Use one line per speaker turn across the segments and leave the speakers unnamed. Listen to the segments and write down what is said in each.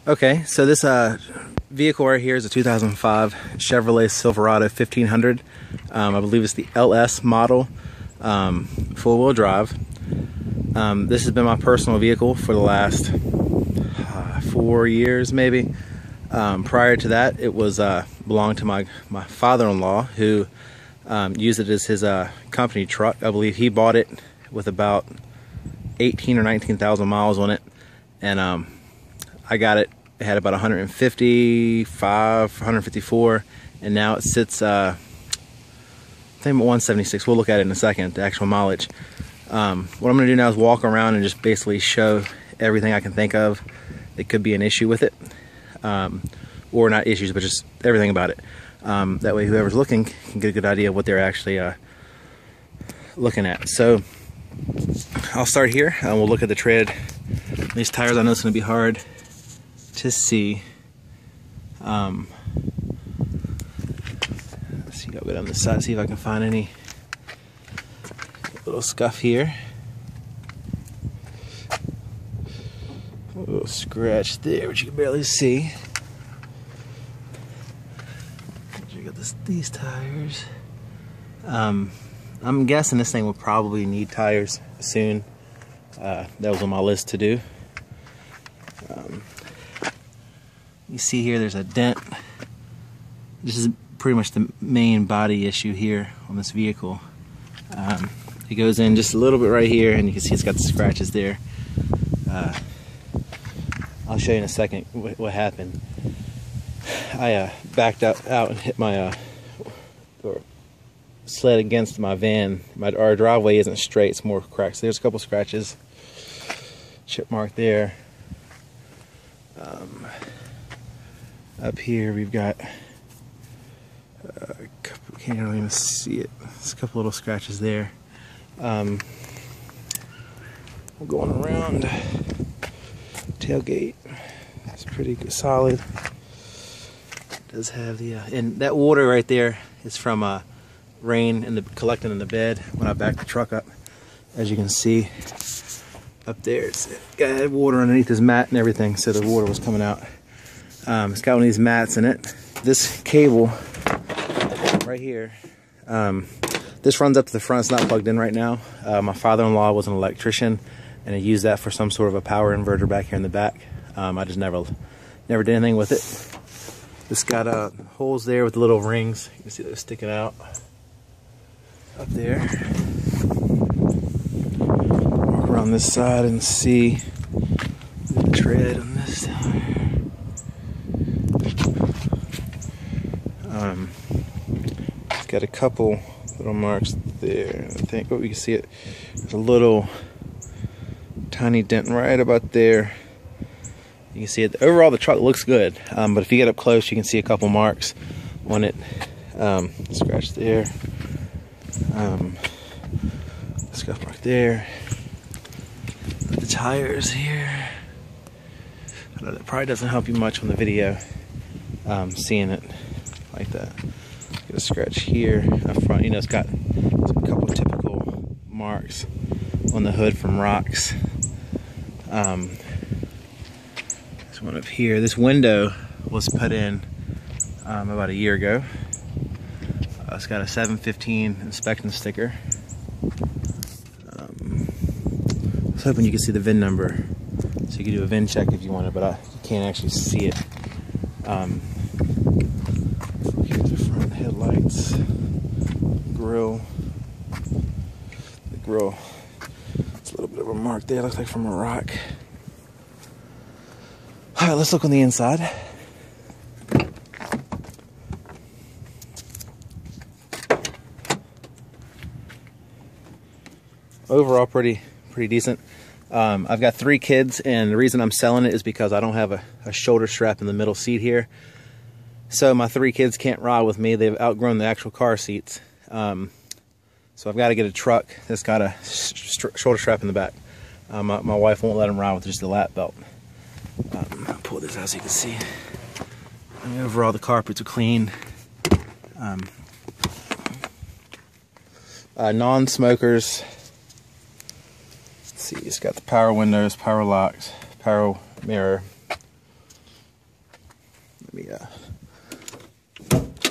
Okay, so this vehicle right here is a 2005 Chevrolet Silverado 1500. I believe it's the LS model, four-wheel drive. This has been my personal vehicle for the last 4 years, maybe. Prior to that, it was belonged to my father-in-law, who used it as his company truck. I believe he bought it with about 18 or 19,000 miles on it, and I got it. It had about 155, 154, and now it sits, I think, 176. We'll look at it in a second, the actual mileage. What I'm going to do now is walk around and just basically show everything I can think of that could be an issue with it, or not issues, but just everything about it. That way, whoever's looking can get a good idea of what they're actually looking at. So I'll start here, and we'll look at the tread. These tires, I know it's going to be hard to see. Let's see, I'll go down this side, see if I can find any little scuff here. A little scratch there, which you can barely see. You got these tires. I'm guessing this thing will probably need tires soon. That was on my list to do. You see here, there's a dent. This is pretty much the main body issue here on this vehicle. It goes in just a little bit right here, and you can see it's got the scratches there. I'll show you in a second what happened. I backed out and hit my or slid against my van. Our driveway isn't straight; it's more cracked. So there's a couple scratches, chip mark there. Up here we've got can't really even see it. There's a couple little scratches there. We're going around tailgate. It's pretty good, solid. It does have the and that water right there is from rain collecting in the bed when I backed the truck up. As you can see up there, it's got water underneath this mat and everything, so the water was coming out. It's got one of these mats in it. This cable right here, this runs up to the front. It's not plugged in right now. My father-in-law was an electrician, and he used that for some sort of a power inverter back here in the back. I just never did anything with it. It's got holes there with the little rings. You can see those sticking out up there. Walk around this side and see the tread on this side. It's got a couple little marks there. I think, you can see it. There's a little tiny dent right about there. You can see it. Overall, the truck looks good, but if you get up close, you can see a couple marks on it. Scratch there. Scuff mark there. The tires here. I know that probably doesn't help you much on the video, seeing it like that. Get a scratch here up front. You know, it's got a couple of typical marks on the hood from rocks. There's one up here. This window was put in about a year ago. It's got a 715 inspection sticker. I was hoping you could see the VIN number, so you could do a VIN check if you wanted, but you can't actually see it. Here's the front headlights, grill. The grill, it's a little bit of a mark there, looks like from a rock. Alright, let's look on the inside. Overall, pretty decent. I've got 3 kids, and the reason I'm selling it is because I don't have a shoulder strap in the middle seat here. So my 3 kids can't ride with me. They've outgrown the actual car seats. So I've got to get a truck that's got a shoulder strap in the back. My wife won't let them ride with just the lap belt. I'll pull this out so you can see. I mean, overall, the carpets are clean. Non-smokers. Let's see, it's got the power windows, power locks, power mirror. Let me,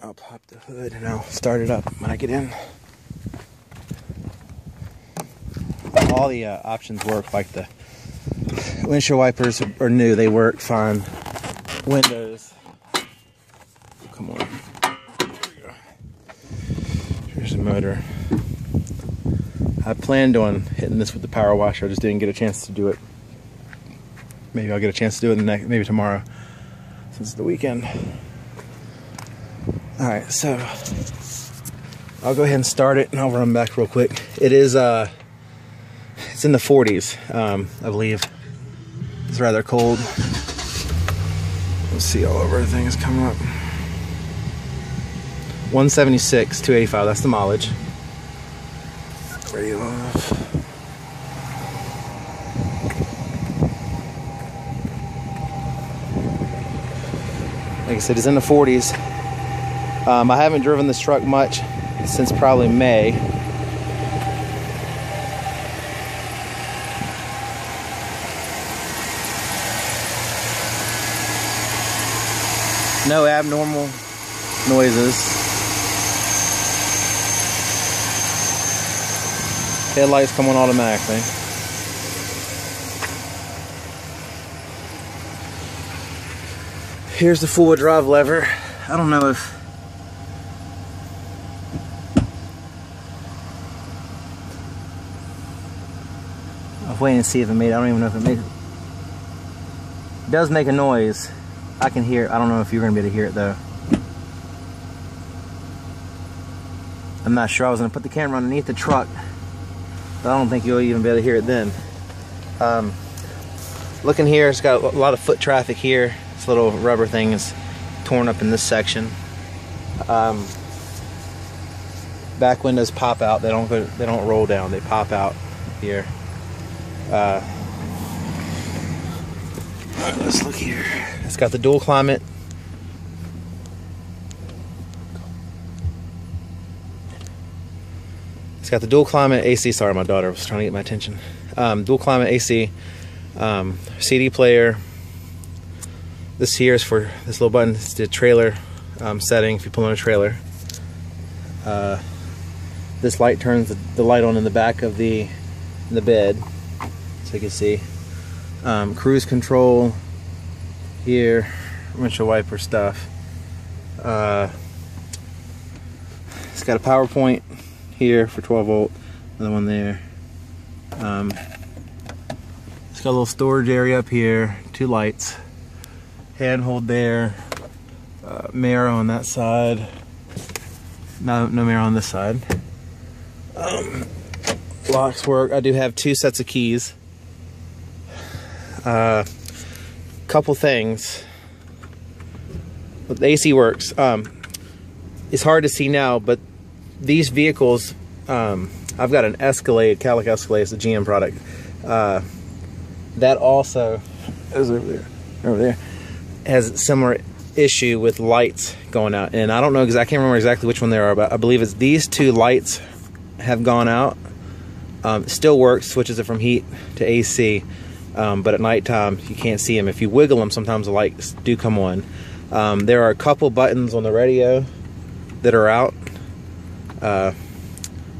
I'll pop the hood and I'll start it up when I get in. All the options work, like the windshield wipers are new, they work fine. Windows, come on. Here's the motor. I planned on hitting this with the power washer, I just didn't get a chance to do it. Maybe I'll get a chance to do it maybe tomorrow, since it's the weekend. Alright, so I'll go ahead and start it and I'll run back real quick. It is it's in the 40s, I believe. It's rather cold. Let's see, all over everything is coming up. 176, 285, that's the mileage. Radio off. Like I said, it's in the 40s. I haven't driven this truck much since probably May. No abnormal noises. Headlights come on automatically. Here's the four-wheel drive lever. I don't know if I'll wait and see if it made it. I don't even know if it made it. It does make a noise. I can hear it. I don't know if you're going to be able to hear it though. I'm not sure. I was going to put the camera underneath the truck, but I don't think you'll even be able to hear it then. Looking here, it's got a lot of foot traffic here. This little rubber thing is torn up in this section. Back windows pop out. They don't roll down. They pop out here. Alright, let's look here. It's got the dual climate. It's got the dual climate AC. Sorry, my daughter was trying to get my attention. Dual climate AC, CD player. This here is for this little button. It's the trailer setting. If you pull on a trailer, this light turns the light on in the back of the bed, so you can see. Cruise control here, windshield wiper stuff. It's got a power point here for 12 volt, another one there. It's got a little storage area up here, two lights, handhold there, mirror on that side, no mirror on this side. Locks work. I do have two sets of keys. Couple things. The AC works. It's hard to see now, but these vehicles, I've got an Escalade, Cadillac Escalade, it's a GM product. That also is over there, has a similar issue with lights going out. And I don't know exactly, I can't remember exactly which one they are, but I believe it's these two lights have gone out. It still works, switches it from heat to AC, but at nighttime you can't see them. If you wiggle them, sometimes the lights do come on. There are a couple buttons on the radio that are out.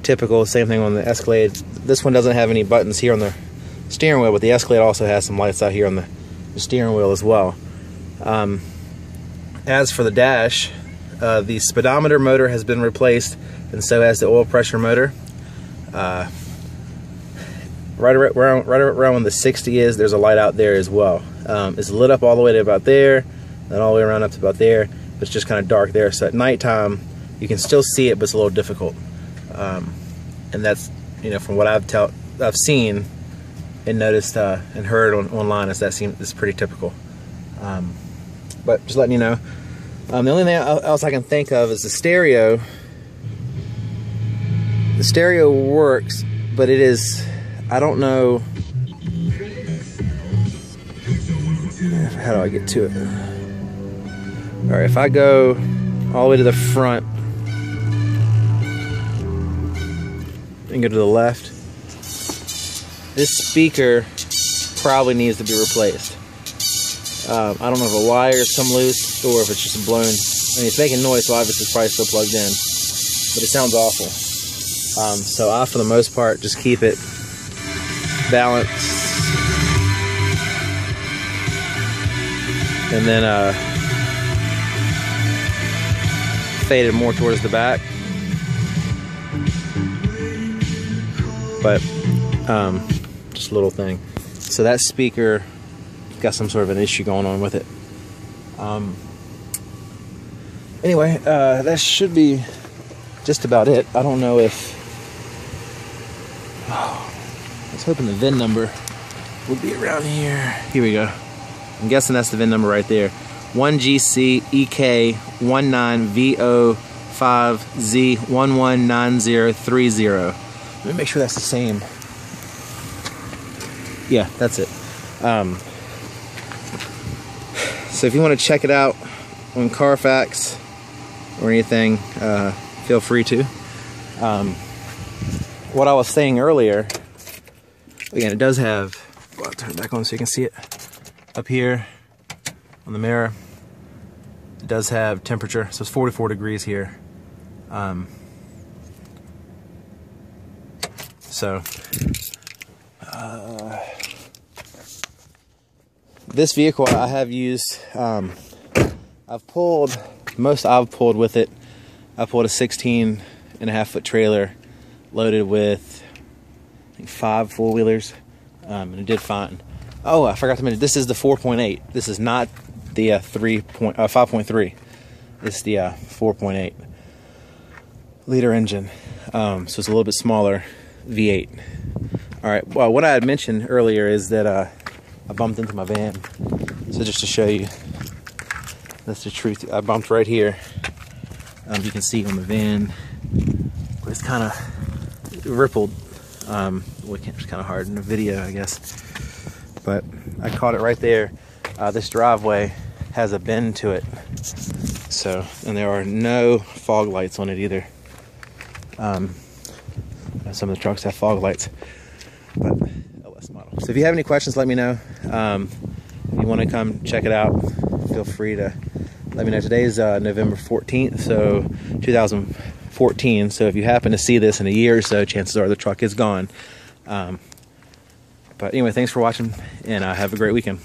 Typical, same thing on the Escalade. This one doesn't have any buttons here on the steering wheel, but the Escalade also has some lights out here on the steering wheel as well. As for the dash, the speedometer motor has been replaced, and so has the oil pressure motor. Right around when the 60 is, there's a light out there as well. It's lit up all the way to about there, then all the way around up to about there, but it's just kind of dark there. So at nighttime, you can still see it, but it's a little difficult. And that's, you know, from what I've seen and noticed and heard online, is that it's pretty typical. But just letting you know. The only thing else I can think of is the stereo. The stereo works, but it is, I don't know. How do I get to it? Alright, if I go all the way to the front and go to the left, this speaker probably needs to be replaced. I don't know if a wire's come loose or if it's just blown. I mean, it's making noise, so obviously it's probably still plugged in, but it sounds awful. So I, for the most part, just keep it balanced, and then fade it more towards the back. But just a little thing. So that speaker got some sort of an issue going on with it. Anyway, that should be just about it. I don't know if... Oh, I was hoping the VIN number would be around here. Here we go. I'm guessing that's the VIN number right there. 1GCEK19V05Z119030. Let me make sure that's the same. Yeah, that's it. So if you want to check it out on Carfax or anything, feel free to. What I was saying earlier, again, it does have, well, I'll turn it back on so you can see it. Up here on the mirror, it does have temperature, so it's 44 degrees here. This vehicle I have used, I've pulled with it. I pulled a 16.5-foot trailer loaded with, I think, 5 four-wheelers, and it did fine. Oh, I forgot to mention, this is the 4.8. This is not the 5.3. It's the 4.8 liter engine, so it's a little bit smaller V8. All right. Well, what I had mentioned earlier is that I bumped into my van. So just to show you, that's the truth. I bumped right here. You can see on the van, but it's kind of rippled. Well, it's kind of hard in the video, I guess. But I caught it right there. This driveway has a bend to it. So, and there are no fog lights on it either. Some of the trucks have fog lights, but LS model. So if you have any questions, let me know. If you want to come check it out, feel free to let me know. Today is November 14th, so 2014. So if you happen to see this in a year or so, chances are the truck is gone. But anyway, thanks for watching, and have a great weekend.